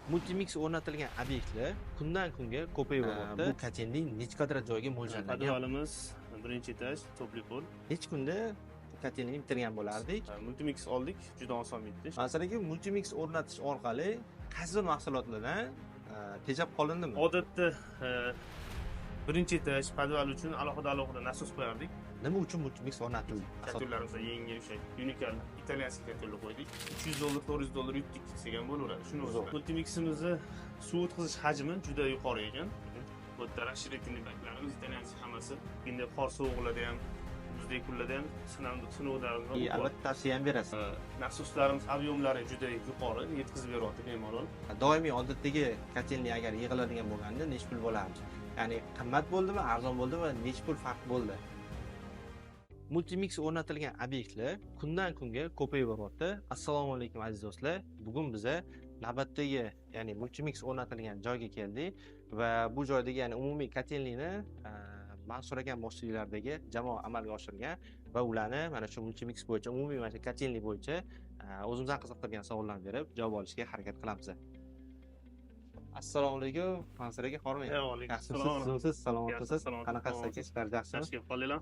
Multimix o'rnatilgan obyektlar kundan kunga ko'payib boryapti. Bu kotelning necha kvadrat joyga mo'ljallangan? Podvalimiz birinchi etaj, topli pol. Hech kunda kotelni bitirgan bo'lardik. Multimix oldik, juda oson bitdi. Masalan, multimix o'rnatish orqali qaysi bir mahsulotlardan tejab qolindimi? Odatda birinchi etaj podval uchun alohida nasos qo'yardik. Nima uchun multimix o'rnatildi? Kotellarimizda yengil o'sha unikal italyanskiy kotellar qo'ydik. $300, $400 yutdik degan bo'laveradi. Shuni o'zi. Multimiximizni suv o'tkazish hajmi juda yuqori ekan. Bu yerda расширительный baklarimiz italyanskiy hammasi. Endi qor sovuqlarda ham, muzdek kunlarda ham sinovlarimiz bor. Albatta tavsiya ham berasiz. Nasoslarimiz ob'yomlari juda yuqori, yetkazib beryapti bemalol. Doimiy odatdagi kotelni agar yig'iladigan bo'lganda necha pul bo'lardi? Ya'ni qimmat bo'ldimi, arzon bo'ldimi va necha pul farq bo'ldi? Multimix o'rnatilgan obyektlar kundan kunga ko'payib boryapti. Assalomu alaykum aziz do'stlar. Bugun biza navbatdagi, ya'ni multimix o'rnatilgan joyga keldik va bu joydagi, ya'ni umumiy kotelni Mansur aka boshchiliglaridagi jamoa amalga oshirgan va ularni mana shu multimix bo'yicha, umumiy mana shu kotelni bo'yicha o'zimizdan qiziqtirgan savollarni berib javob olishga harakat qilamiz. Assalomu alaykum, Mansur aka, hormang. Yaxshimisiz? Salomatsiz? Qanaqasiz aka? Sizlar yaxshimi? Yaxshi qolinglar.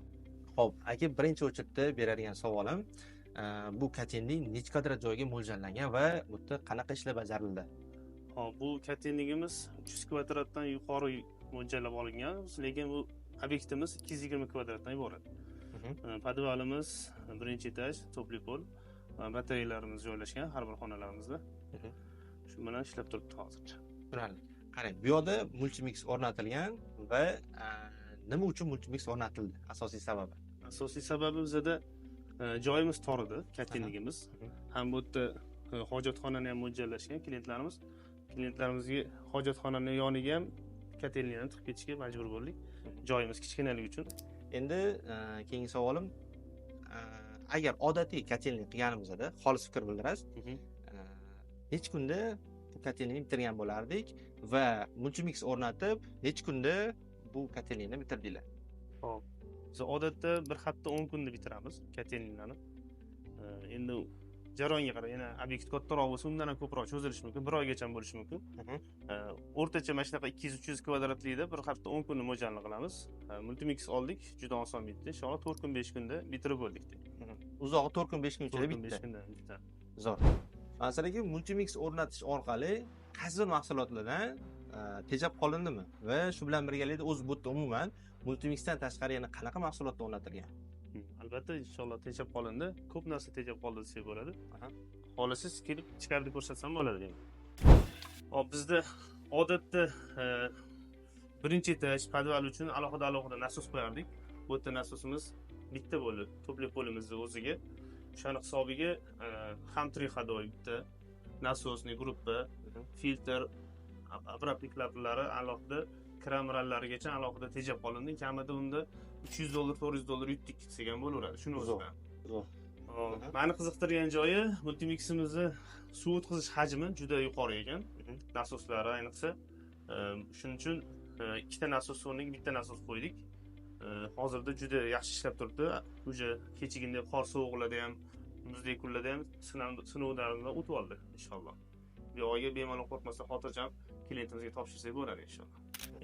Xo'p, aka, birinchi o'chirda beradigan savolim, bu kotelning necha kvadrat joyga mo'ljallangan va bu yerda qanaqa ishlar bajarildi? Hop, bu kotelligimiz 300 kvadratdan yuqori mo'ljallab olingan, lekin bu obyektimiz 220 kvadratdan iborat. Podvalimiz birinchi etaj, topli pol, batareyalarimiz joylashgan har bir xonalarimizda. Shu bilan ishlab turibdi hozircha. Tushunarli. Qarang, bu yerda multimix o'rnatilgan va nima uchun multimix o'rnatildi? Asosiy sababi? Asosiy sababi bizda joyimiz tor edi, kotelligimiz. Ham bu yerda hojatxonani ham mo'ljallashgan klientlarimizga hojatxonaning yoniga ham kotelni tiqib ketishga majbur bo'ldik. Joyimiz kichkinaligi uchun. Endi keyingi savolim, agar odatiy kotelni qilganimizda xolis fikr bildirasiz, hech kunda bu kotelni bitirgan bo'lardik va multimix o'rnatib hech kunda bu kotelni bitirdinglar. Xo'p. Biz odatda bir hafta 10 kunda bitiramiz kotellarni. Endi jarayonga qarab, yana obyekt kattaroq bo'lsa, undan ham ko'proq cho'zilishi mumkin, bir oygacha ham bo'lishi mumkin. O'rtacha mana shunaqa 200-300 kvadratlikda bir hafta 10 kunni mo'ljal qilamiz. Multimix oldik, juda oson bitdi. Inshaalloh 4 kun 5 kunda bitirib bo'ldik. Uzog'i 4 kun 5 kun ichida bitdi. 5 kunda bitdi. Zo'r. Masalan, multimix o'rnatish orqali qaysi bir mahsulotlardan tejab qolindimi? Va shu bilan birgalikda o'z bu yerda umuman multimixdan tashqari yana qanaqa mahsulotlar o'rnatilgan? Albatta, inshaalloh tejab qolindi. Ko'p narsa tejab qoldi desak bo'ladi. Xohlasiz kelib chiqarib ko'rsatsam bo'ladi demak. Hop, bizda odatda birinchi etaj podval uchun alohida nasos qo'yardik. Bu yerda nasosimiz bitta bo'ldi, topli polimizni o'ziga. O'shani hisobiga ham 3 xodoy bitta nasosni gruppa, filtr, apparatliklari alohida, kramerlarigacha alohida tejab qolindi. Kamida unda $300, $400 yutdik degan bo'laveradi. Shuni o'zidan. Meni qiziqtirgan joyi, multimiximizni suv o'tkazish hajmi juda yuqori ekan. Nasoslari ayniqsa, shuning uchun ikkita nasos o'rniga bitta nasos qo'ydik. Hozirda juda yaxshi ishlab turibdi. O'sha kechagina qor sovuqlarda ham, muzdek kunlarda ham sinovlardan o'tib oldi inshaalloh. Bu oyga bemalol qo'rqmasdan xotirjam klientimizga topshirsak bo'ladi inshaalloh.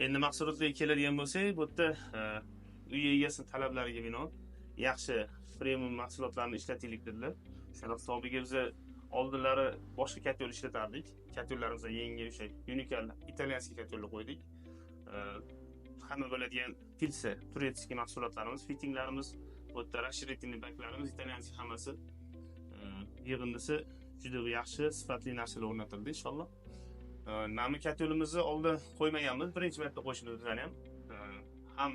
Endi mahsulotlarga keladigan bo'lsak, bu yerda uy egasining talablariga binoan yaxshi premium mahsulotlarni ishlataylik dedilar. Shuna hisobiga biz oldinlari boshqa kotel ishlatardik. Kotellarimizda yengil o'sha unikal italyanskiy kotellar qo'ydik. Hamma biladigan pilsa, turetskiy mahsulotlarimiz, fittinglarimiz, bu yerda расширительный baklarimiz italyanskiy hammasi yig'indisi juda yaxshi, sifatli narsalar o'rnatildi inshaalloh. Nami kotelimizni oldin qo'ymaganmiz, birinchi marta qo'shimizdan ham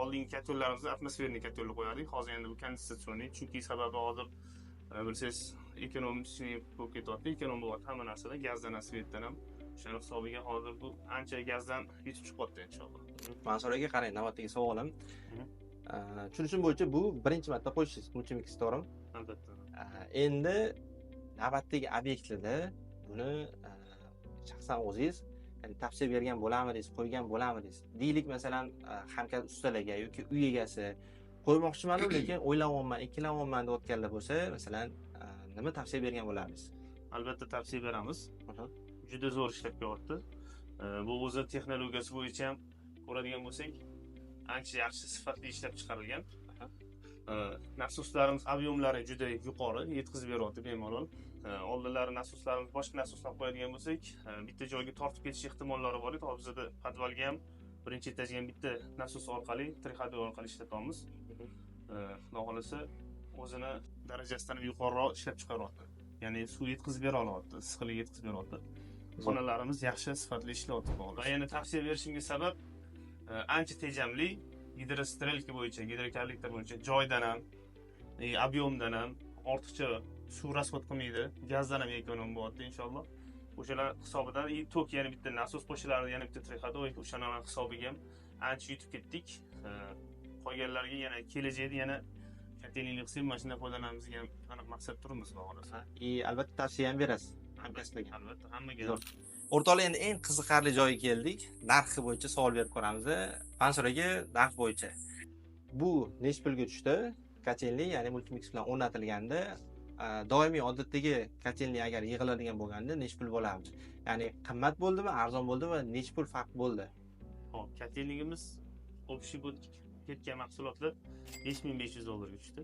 oldingi kotellarimizda atmosferniy kotellar qo'yardik. Hozir endi bu kondensatsionniy, chunki sababi hozir bilsangiz ekonomiy bo'lib ketyapti, ekonom bo'lyapti hamma narsada, gazdan ham, svetdan ham. O'sha hisobiga hozir bu ancha gazdan yutib chiqyapti inshaalloh. Mansur aka, qarang, navbatdagi savolim. Tushunishim bo'yicha bu birinchi marta qo'yishingiz multimix, to'g'rimi? Albatta. Endi navbatdagi obyektlarda buni shaxsan o'zingiz tavsiya bergan bo'lamidingiz, qo'ygan bo'lamidingiz? Deylik, masalan, hamkor ustalarga yoki uy egasi qo'ymoqchiman, lekin o'ylayapman, ikkilayapman deyotganlar bo'lsa, masalan, nima tavsiya bergan bo'lardingiz? Albatta tavsiya beramiz. juda zo'r ishlab kelyapti. Bu o'zi texnologiyasi bo'yicha ham ko'radigan bo'lsak, ancha yaxshi sifatli ishlab chiqarilgan. Nasoslarimiz ob'yomlari juda yuqori, yetkazib beryapti bemalol. Oldinlari nasoslarimiz boshqa nasoslar qo'yadigan bo'lsak, bitta joyga tortib ketish ehtimollari bor edi. Hozir bizda podvalga ham birinchi etajga ham bitta nasos orqali, triходой orqali ishlatamiz. Xudo xolasa o'zini darajasidan yuqoriroq ishlab chiqaryapti. Ya'ni suv yetkazib bera olyapti, issiqlik yetkazib beryapti. Xonalarimiz yaxshi sifatli ishlayapti. Va yana tavsiya berishimga sabab ancha tejamli gidrostrelka bo'yicha, gidrokollektor bo'yicha joydan ham, ob'yomdan ham ortiqcha suv rasxod qilmaydi, gazdan ham ekonom bo'lyapti inshaalloh. O'shalar hisobidan tok yana bitta nasos qo'shiladi, yana bitta triходой, o'shalar hisobiga ham ancha yutib ketdik. Qolganlarga yana kelajakda yana kotelnikli qilsak, mashina foydalanamiz degan aniq maqsad turibmiz xudo xolasa. Albatta tavsiya ham berasiz hamkasblarga. Albatta, hammaga. O'rtoqlar, endi eng qiziqarli joyga keldik. Narxi bo'yicha savol berib ko'ramiz. Mansur aka, narx bo'yicha bu necha pulga tushdi? Kotelnik, ya'ni multimix bilan o'rnatilganda, doimiy odatdagi kotelnik agar yig'iladigan bo'lganda necha pul bo'lardi? Ya'ni qimmat bo'ldimi, arzon bo'ldimi va necha pul farq bo'ldi? Hop, kotelnigimiz общий ketgan mahsulotlar $5500 ga tushdi.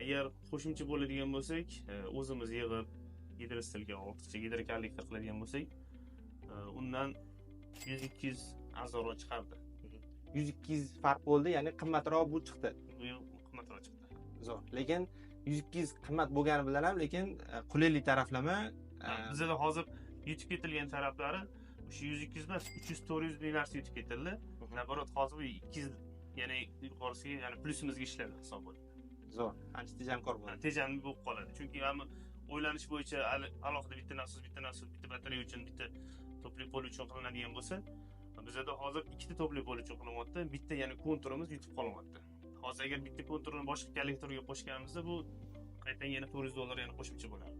Agar qo'shimcha bo'ladigan bo'lsak, o'zimiz yig'ib gidrostrelka ortiqcha gidrokollektor qiladigan bo'lsak, undan 100-200 arzonroq chiqardi. 100-200 farq bo'ldi, ya'ni qimmatroq bu chiqdi. Bu qimmatroq chiqdi. Zo'r. Lekin 100-200 qimmat bo'lgani bilan ham, lekin qulaylik taraflama bizda hozir yutib ketilgan taraflari o'sha 100-200 emas, 300-400 ming narsa yutib ketildi. Naborot hozir bu 200 yana yuqorisiga, ya'ni plusimizga ishladi hisob bo'ldi. Zo'r, ancha tejamkor bo'ldi. Tejamli bo'lib qoladi. Chunki hamma o'ylanish bo'yicha alohida bitta nasos, bitta batareya uchun, bitta topli pol uchun qilinadigan bo'lsa, bizda hozir ikkita topli pol uchun qilinyapti, bitta ya'ni konturimiz yutib qolyapti. Hozir agar bitta konturni boshqa kollektorga qo'shganimizda, bu qaytadan yana $400 yana qo'shimcha bo'ladi.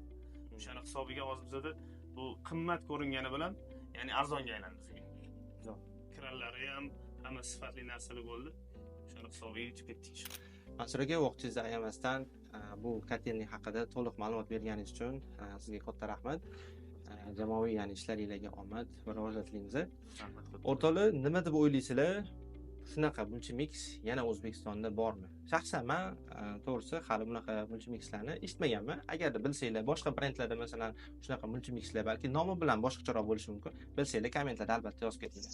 O'shani hisobiga hozir bizda bu qimmat ko'ringani bilan, ya'ni arzonga aylandi bizga. Zo'r. Krallari ham hamma sifatli narsalar bo'ldi. O'shani hisobiga yutib ketdik. Mansur aka, vaqtingizni ayamasdan bu kotelnik haqida to'liq ma'lumot berganingiz uchun sizga katta rahmat. Jamoaviy, ya'ni ishlaringizga omad va rivojlar tilaymiz. O'rtoqlar, nima deb o'ylaysizlar? Shunaqa multimix yana O'zbekistonda bormi? Shaxsan men to'g'risi hali bunaqa multimixlarni eshitmaganman. Agarda bilsanglar, boshqa brendlarda masalan shunaqa multimixlar balki nomi bilan boshqacharoq bo'lishi mumkin. Bilsanglar kommentlarda albatta yozib ketinglar.